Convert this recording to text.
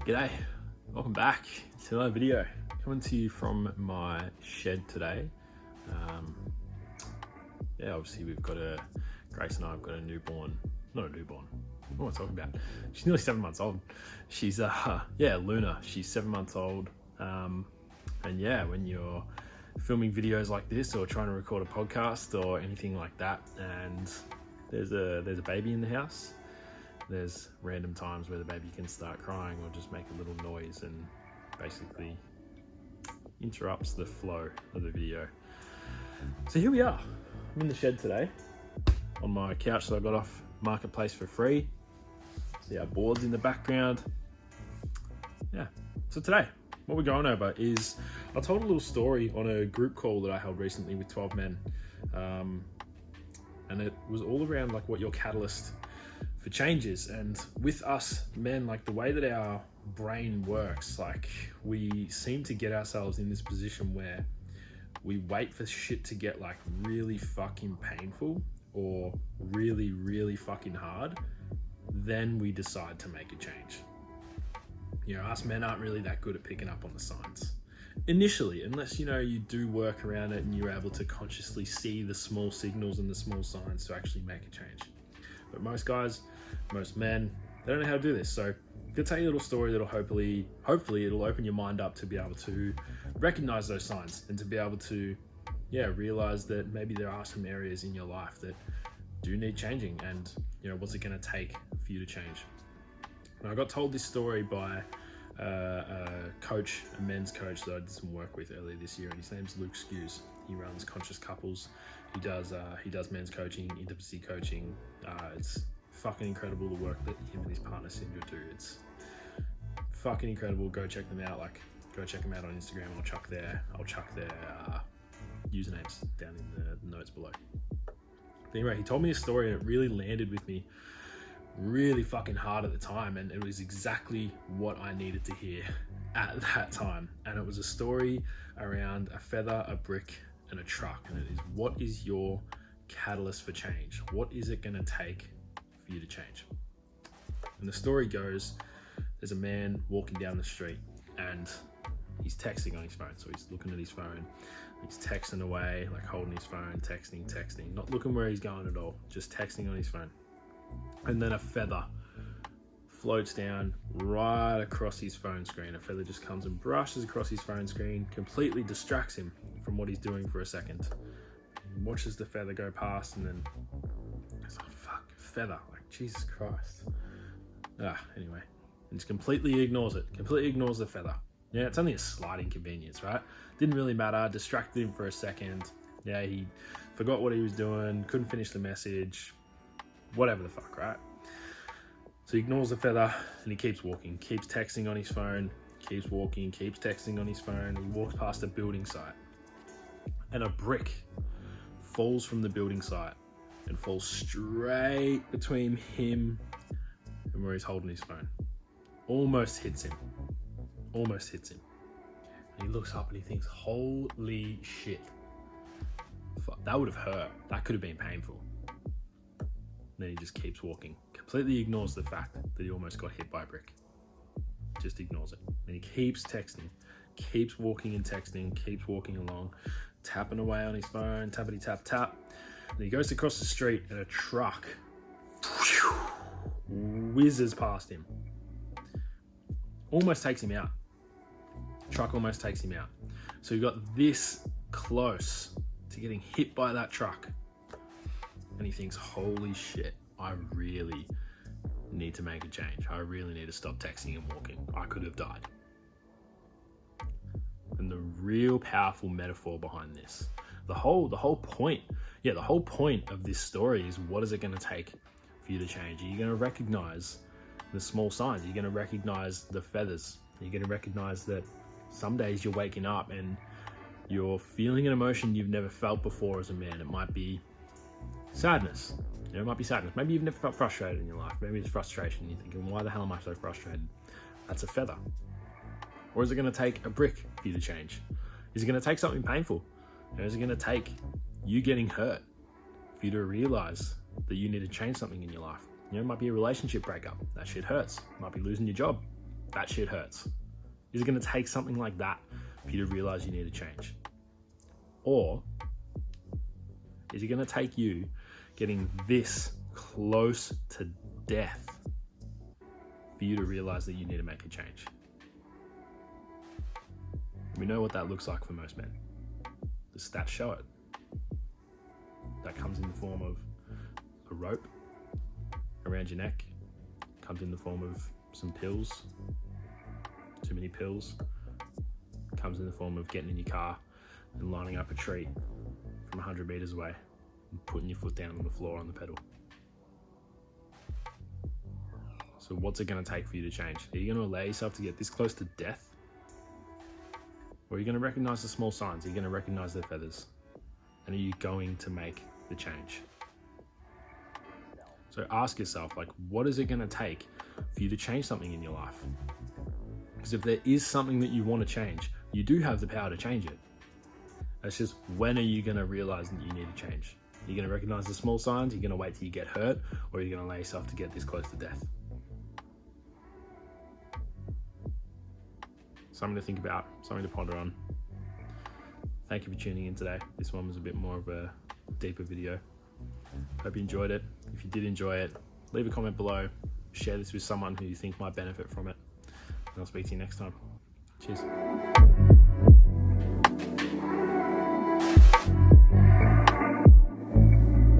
G'day, welcome back to another video. Coming to you from my shed today. Obviously we've got Grace and I have got a newborn, not a newborn, what am I talking about? She's nearly 7 months old. She's, Luna, she's 7 months old. When you're filming videos like this or trying to record a podcast or anything like that, and there's a baby in the house, there's random times where the baby can start crying or just make a little noise and basically interrupts the flow of the video. So here we are. I'm in the shed today on my couch that I got off Marketplace for free. See our boards in the background. So today, what we're going over is, I told a little story on a group call that I held recently with 12 men. And it was all around like what your catalyst for changes. And with us men, like the way that our brain works, like we seem to get ourselves in this position where we wait for shit to get like really fucking painful or really, really fucking hard. Then we decide to make a change. You know, us men aren't really that good at picking up on the signs initially, unless, you know, you do work around it and you're able to consciously see the small signals and the small signs to actually make a change. But most guys, most men, they don't know how to do this. So I'm gonna tell you a little story that'll hopefully it'll open your mind up to be able to recognize those signs and to be able to, realize that maybe there are some areas in your life that do need changing, and what's it gonna take for you to change. And I got told this story by a men's coach that I did some work with earlier this year, and his name's Luke Skews. He runs Conscious Couples. He does men's coaching, intimacy coaching. It's fucking incredible the work that him and his partner Sindra do. It's fucking incredible. Go check them out. Go check them out on Instagram. I'll chuck their usernames down in the notes below. But anyway, he told me a story and it really landed with me really fucking hard at the time, and it was exactly what I needed to hear at that time. And it was a story around a feather, a brick, and a truck. And it is, what is your catalyst for change? What is it gonna take for you to change? And the story goes, there's a man walking down the street and he's texting on his phone. So he's looking at his phone, he's texting away, like holding his phone, texting, not looking where he's going at all, just texting on his phone. And then a feather floats down right across his phone screen. A feather just comes and brushes across his phone screen, completely distracts him from what he's doing for a second. He watches the feather go past, and then it's like, fuck, feather, like Jesus Christ. Anyway, and just completely ignores it, completely ignores the feather. Yeah, it's only a slight inconvenience, right? Didn't really matter, distracted him for a second. Yeah, he forgot what he was doing, couldn't finish the message, whatever the fuck, right? So he ignores the feather and he keeps walking, keeps texting on his phone, keeps walking, keeps texting on his phone. He walks past a building site and a brick falls from the building site and falls straight between him and where he's holding his phone. Almost hits him. And he looks up and he thinks, holy shit. Fuck, that would have hurt. That could have been painful. Then he just keeps walking, completely ignores the fact that he almost got hit by a brick. Just ignores it. And he keeps texting, keeps walking and texting, keeps walking along, tapping away on his phone, tappity tap tap. And he goes across the street and a truck whizzes past him. Almost takes him out. Truck almost takes him out. So he got this close to getting hit by that truck. And he thinks, holy shit, I really need to make a change. I really need to stop texting and walking. I could have died. And the real powerful metaphor behind this, the whole point of this story is, what is it going to take for you to change? Are you going to recognize the small signs? Are you going to recognize the feathers? Are you going to recognize that some days you're waking up and you're feeling an emotion you've never felt before as a man? It might be sadness. It might be sadness. Maybe you've never felt frustrated in your life. Maybe it's frustration. You're thinking, why the hell am I so frustrated? That's a feather. Or is it going to take a brick for you to change? Is it going to take something painful? Is it going to take you getting hurt for you to realize that you need to change something in your life? It might be a relationship breakup. That shit hurts. It might be losing your job. That shit hurts. Is it going to take something like that for you to realize you need to change? Or is it going to take you getting this close to death for you to realize that you need to make a change? We know what that looks like for most men. The stats show it. That comes in the form of a rope around your neck, comes in the form of some pills, too many pills, comes in the form of getting in your car and lining up a tree from 100 meters away and putting your foot down on the floor on the pedal. So what's it going to take for you to change? Are you going to allow yourself to get this close to death? Or are you going to recognize the small signs? Are you going to recognize the feathers? And are you going to make the change? So ask yourself, like, what is it going to take for you to change something in your life? Because if there is something that you want to change, you do have the power to change it. It's just, when are you going to realize that you need to change? Are you going to recognize the small signs? Are you going to wait till you get hurt? Or are you going to allow yourself to get this close to death? Something to think about, something to ponder on. Thank you for tuning in today. This one was a bit more of a deeper video. Hope you enjoyed it. If you did enjoy it, leave a comment below. Share this with someone who you think might benefit from it. And I'll speak to you next time. Cheers.